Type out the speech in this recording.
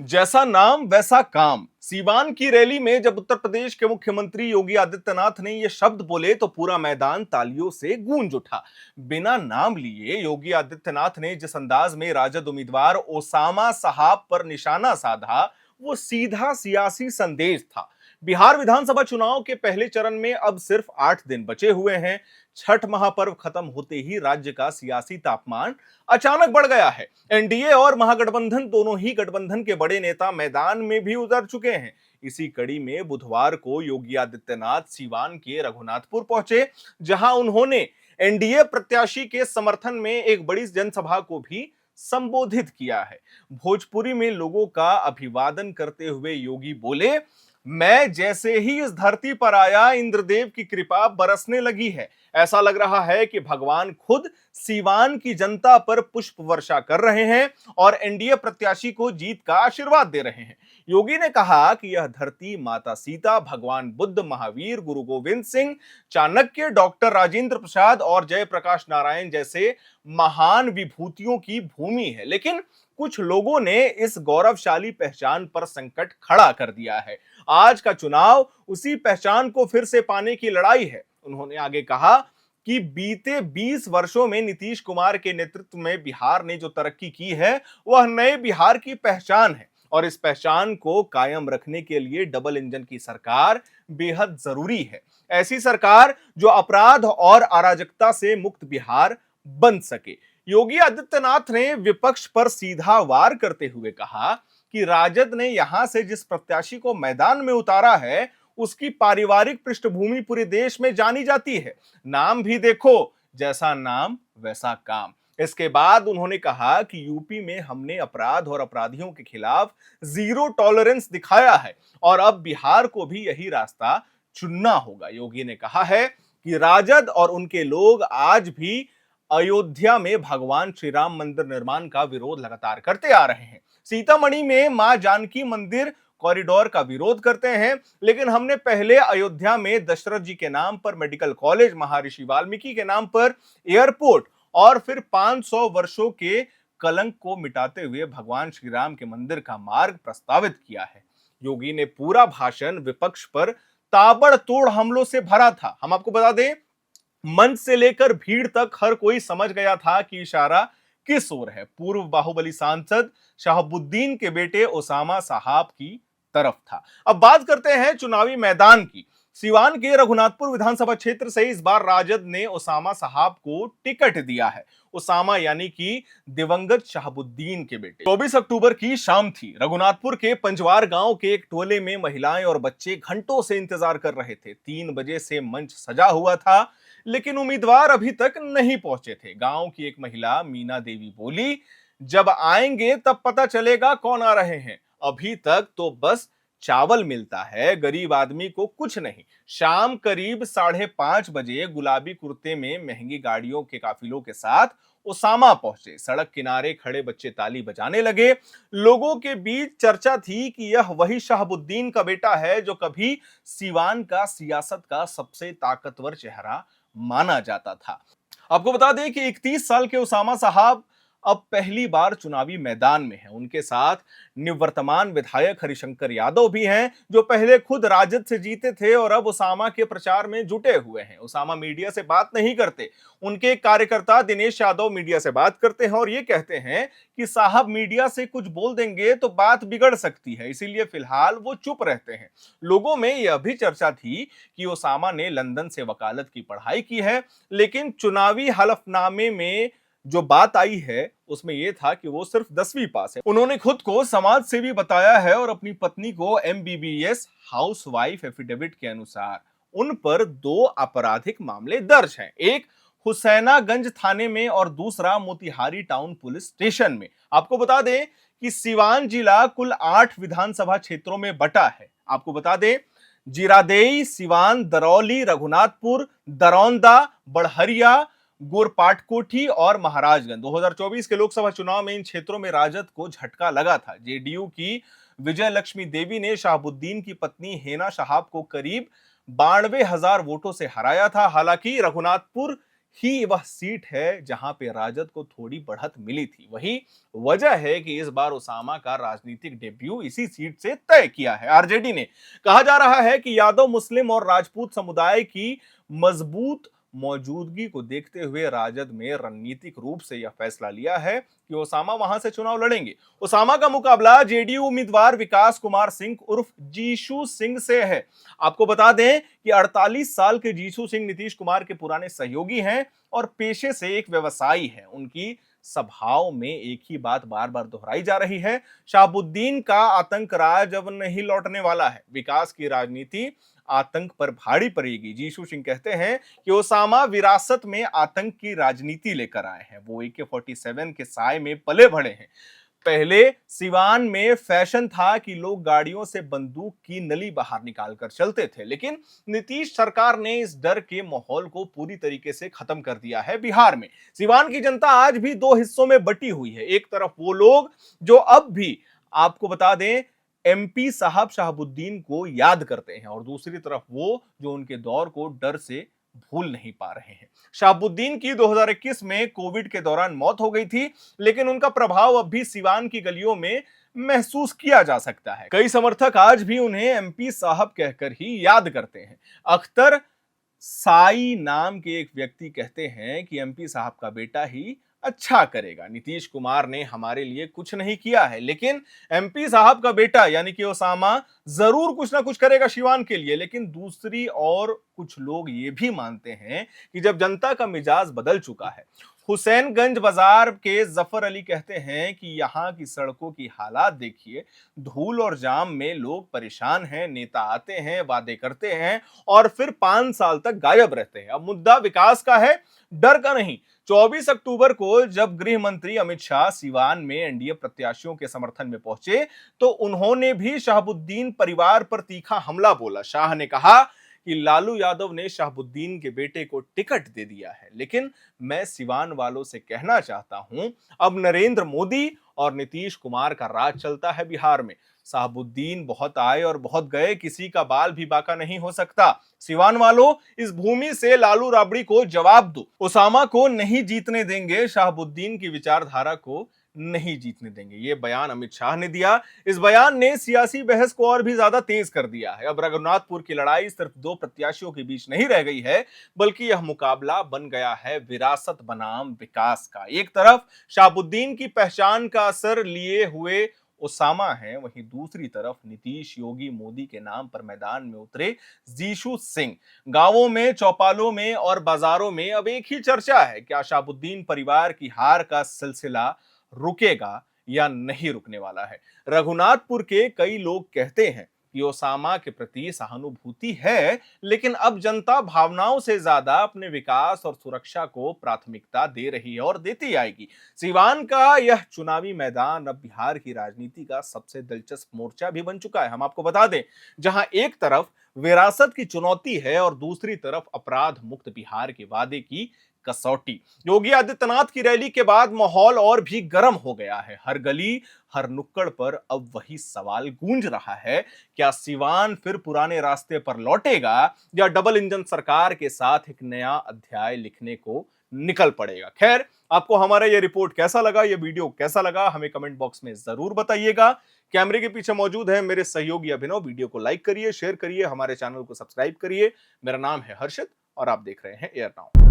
जैसा नाम वैसा काम। सीवान की रैली में जब उत्तर प्रदेश के मुख्यमंत्री योगी आदित्यनाथ ने ये शब्द बोले तो पूरा मैदान तालियों से गूंज उठा। बिना नाम लिए योगी आदित्यनाथ ने जिस अंदाज में राजद उम्मीदवार ओसामा साहब पर निशाना साधा, वो सीधा सियासी संदेश था। बिहार विधानसभा चुनाव के पहले चरण में अब सिर्फ 8 दिन बचे हुए हैं। छठ महापर्व खत्म होते ही राज्य का सियासी तापमान अचानक बढ़ गया है। एनडीए और महागठबंधन दोनों ही गठबंधन के बड़े नेता मैदान में भी उतर चुके हैं। इसी कड़ी में बुधवार को योगी आदित्यनाथ सीवान के रघुनाथपुर पहुंचे, जहां उन्होंने एनडीए प्रत्याशी के समर्थन में एक बड़ी जनसभा को भी संबोधित किया है। भोजपुरी में लोगों का अभिवादन करते हुए योगी बोले, मैं जैसे ही इस धरती पर आया इंद्रदेव की कृपा बरसने लगी है। ऐसा लग रहा है कि भगवान खुद सीवान की जनता पर पुष्प वर्षा कर रहे हैं और एनडीए प्रत्याशी को जीत का आशीर्वाद दे रहे हैं। योगी ने कहा कि यह धरती माता सीता, भगवान बुद्ध, महावीर, गुरु गोविंद सिंह, चाणक्य, डॉक्टर राजेंद्र प्रसाद और जयप्रकाश नारायण जैसे महान विभूतियों की भूमि है। लेकिन कुछ लोगों ने इस गौरवशाली पहचान पर संकट खड़ा कर दिया है। आज का चुनाव उसी पहचान को फिर से पाने की लड़ाई है। उन्होंने आगे कहा कि बीते 20 वर्षों में नीतीश कुमार के नेतृत्व में बिहार ने जो तरक्की की है, वह नए बिहार की पहचान है और इस पहचान को कायम रखने के लिए डबल इंजन की सरकार बेहद जरूरी है। ऐसी सरकार जो अपराध और अराजकता से मुक्त बिहार बन सके। योगी आदित्यनाथ ने विपक्ष पर सीधा वार करते हुए कहा कि राजद ने यहां से जिस प्रत्याशी को मैदान में उतारा है, उसकी पारिवारिक पृष्ठभूमि पूरे देश में जानी जाती है। नाम भी देखो, जैसा नाम वैसा काम। इसके बाद उन्होंने कहा कि यूपी में हमने अपराध और अपराधियों के खिलाफ जीरो टॉलरेंस दिखाया है और अब बिहार को भी यही रास्ता चुनना होगा। योगी ने कहा है कि राजद और उनके लोग आज भी अयोध्या में भगवान श्री राम मंदिर निर्माण का विरोध लगातार करते आ रहे हैं। सीतामढ़ी में मां जानकी मंदिर कॉरिडोर का विरोध करते हैं, लेकिन हमने पहले अयोध्या में दशरथ जी के नाम पर मेडिकल कॉलेज, महर्षि वाल्मीकि के नाम पर एयरपोर्ट और फिर 500 वर्षों के कलंक को मिटाते हुए भगवान श्री राम के मंदिर का मार्ग प्रस्तावित किया है। योगी ने पूरा भाषण विपक्ष पर ताबड़तोड़ हमलों से भरा था। हम आपको बता दें, मंच से लेकर भीड़ तक हर कोई समझ गया था कि इशारा किस ओर है। पूर्व बाहुबली सांसद शहाबुद्दीन के बेटे ओसामा साहब की तरफ था। अब बात करते हैं चुनावी मैदान की। सीवान के रघुनाथपुर विधानसभा क्षेत्र से इस बार राजद ने ओसामा साहब को टिकट दिया है। ओसामा यानी कि दिवंगत शहाबुद्दीन के बेटे। 24 अक्टूबर की शाम थी। रघुनाथपुर के पंजवार गांव के एक टोले में महिलाएं और बच्चे घंटों से इंतजार कर रहे थे। 3 बजे से मंच सजा हुआ था, लेकिन उम्मीदवार अभी तक नहीं पहुंचे थे। गांव की एक महिला मीना देवी बोली, जब आएंगे तब पता चलेगा कौन आ रहे हैं। अभी तक तो बस चावल मिलता है, गरीब आदमी को कुछ नहीं। शाम करीब 5:30 बजे गुलाबी कुर्ते में महंगी गाड़ियों के काफिलों के साथ ओसामा पहुंचे। सड़क किनारे खड़े बच्चे ताली बजाने लगे। लोगों के बीच चर्चा थी कि यह वही शहाबुद्दीन का बेटा है जो कभी सीवान का सियासत का सबसे ताकतवर चेहरा माना जाता था। आपको बता दें कि 31 साल के ओसामा साहब अब पहली बार चुनावी मैदान में हैं। उनके साथ निवर्तमान विधायक हरिशंकर यादव भी हैं, जो पहले खुद राजद से जीते थे और अब ओसामा के प्रचार में जुटे हुए हैं। ओसामा मीडिया से बात नहीं करते। उनके कार्यकर्ता दिनेश यादव मीडिया से बात करते हैं और ये कहते हैं कि साहब मीडिया से कुछ बोल देंगे तो बात बिगड़ सकती है, इसीलिए फिलहाल वो चुप रहते हैं। लोगों में यह भी चर्चा थी कि ओसामा ने लंदन से वकालत की पढ़ाई की है, लेकिन चुनावी हलफनामे में जो बात आई है उसमें यह था कि वो सिर्फ 10वीं पास है। उन्होंने खुद को समाज सेवी बताया है और अपनी पत्नी को एमबीबीएस हाउसवाइफ एफिडेविट के अनुसार उन पर 2 आपराधिक मामले दर्ज हैं। एक हुसैनागंज थाने में और दूसरा मोतिहारी टाउन पुलिस स्टेशन में। आपको बता दें कि सीवान जिला कुल 8 विधानसभा क्षेत्रों में बटा है। आपको बता दें, जीरादेई, सीवान, दरौली, रघुनाथपुर, दरौंदा, बड़हरिया, गोरपाटकोठी और महाराजगंज। 2024 के लोकसभा चुनाव में इन क्षेत्रों में राजद को झटका लगा था। जेडीयू की विजय लक्ष्मी देवी ने शहाबुद्दीन की पत्नी हेना साहब को करीब 92,000 वोटों से हराया था। हालांकि रघुनाथपुर ही वह सीट है जहां पे राजद को थोड़ी बढ़त मिली थी। वही वजह है कि इस बार ओसामा का राजनीतिक डेब्यू इसी सीट से तय किया है आरजेडी ने। कहा जा रहा है कि यादव, मुस्लिम और राजपूत समुदाय की मजबूत मौजूदगी को देखते हुए राजद में रणनीतिक रूप से यह फैसला लिया है कि ओसामा वहां से चुनाव लड़ेंगे। ओसामा का मुकाबला जेडीयू उम्मीदवार विकास कुमार सिंह उर्फ जीशू सिंह से है। आपको बता दें कि 48 साल के जीशू सिंह नीतीश कुमार के पुराने सहयोगी हैं और पेशे से एक व्यवसायी हैं। उनकी सभाओं में एक ही बात बार बार दोहराई जा रही है, शहाबुद्दीन का आतंक राज अब नहीं लौटने वाला है, विकास की राजनीति आतंक पर भारी पड़ेगी। जीशू सिंह कहते हैं कि ओसामा विरासत में आतंक की राजनीति लेकर आए हैं। वो AK-47 के साए में पले बढ़े हैं। पहले सिवान में फैशन था कि लोग गाड़ियों से बंदूक की नली बाहर निकालकर चलते थे, लेकिन नीतीश सरकार ने इस डर के माहौल को पूरी तरीके से खत्म कर दिया है। बिहार में सिवान की जनता आज भी दो हिस्सों में बटी हुई है। एक तरफ वो लोग जो अब भी, आपको बता दें, MP साहब शहाबुद्दीन को याद करते हैं और दूसरी तरफ वो जो उनके दौर को डर से भूल नहीं पा रहे हैं। शहाबुद्दीन की 2021 में कोविड के दौरान मौत हो गई थी, लेकिन उनका प्रभाव अब भी सिवान की गलियों में महसूस किया जा सकता है। कई समर्थक आज भी उन्हें MP साहब कहकर ही याद करते हैं। अख्तर साई नाम के एक व्यक्ति कहते हैं कि MP साहब का बेटा ही अच्छा करेगा। नीतीश कुमार ने हमारे लिए कुछ नहीं किया है, लेकिन MP साहब का बेटा यानी कि ओसामा जरूर कुछ ना कुछ करेगा सिवान के लिए। लेकिन दूसरी और कुछ लोग ये भी मानते हैं कि जब जनता का मिजाज बदल चुका है। हुसैनगंज बाजार के जफर अली कहते हैं कि यहाँ की सड़कों की हालात देखिए, धूल और जाम में लोग परेशान हैं। नेता आते हैं, वादे करते हैं और फिर 5 साल तक गायब रहते हैं। अब मुद्दा विकास का है, डर का नहीं। 24 अक्टूबर को जब गृह मंत्री अमित शाह सिवान में एनडीए प्रत्याशियों के समर्थन में पहुंचे तो उन्होंने भी शहाबुद्दीन परिवार पर तीखा हमला बोला। शाह ने कहा कि लालू यादव ने शहाबुद्दीन के बेटे को टिकट दे दिया है, लेकिन मैं सिवान वालों से कहना चाहता हूं, अब नरेंद्र मोदी और नीतीश कुमार का राज चलता है बिहार में। शहाबुद्दीन बहुत आए और बहुत गए, किसी का बाल भी बाका नहीं हो सकता। सिवान वालों, इस भूमि से लालू राबड़ी को जवाब दो। ओसामा को नहीं जीतने देंगे, शहाबुद्दीन की विचारधारा को नहीं जीतने देंगे। ये बयान अमित शाह ने दिया। इस बयान ने सियासी बहस को और भी ज्यादा तेज कर दिया है। अब रघुनाथपुर की लड़ाई सिर्फ 2 प्रत्याशियों के बीच नहीं रह गई है, बल्कि यह मुकाबला बन गया है विरासत बनाम विकास का। एक तरफ शहाबुद्दीन की पहचान का असर लिए हुए ओसामा है, वहीं दूसरी तरफ नीतीश, योगी, मोदी के नाम पर मैदान में उतरे जीशू सिंह। गांवों में, चौपालों में और बाजारों में अब एक ही चर्चा है, क्या शहाबुद्दीन परिवार की हार का सिलसिला रुकेगा या नहीं रुकने वाला है। रघुनाथपुर के कई लोग कहते हैं कि ओसामा के प्रति सहानुभूति है, लेकिन अब जनता भावनाओं से ज्यादा अपने विकास और सुरक्षा को प्राथमिकता दे रही है और देती आएगी। सिवान का यह चुनावी मैदान अब बिहार की राजनीति का सबसे दिलचस्प मोर्चा भी बन चुका है। हम आपको बता दें, जहां एक तरफ विरासत की चुनौती है और दूसरी तरफ अपराध मुक्त बिहार के वादे की कसौटी। योगी आदित्यनाथ की रैली के बाद माहौल और भी गर्म हो गया है। हर गली, हर नुक्कड़ पर अब वही सवाल गूंज रहा है, क्या सिवान फिर पुराने रास्ते पर लौटेगा या डबल इंजन सरकार के साथ एक नया अध्याय लिखने को निकल पड़ेगा। खैर, आपको हमारा ये रिपोर्ट कैसा लगा, ये वीडियो कैसा लगा, हमें कमेंट बॉक्स में जरूर बताइएगा। कैमरे के पीछे मौजूद है मेरे सहयोगी अभिनव। वीडियो को लाइक करिए, शेयर करिए, हमारे चैनल को सब्सक्राइब करिए। मेरा नाम है हर्षित और आप देख रहे हैं एयर नाउ।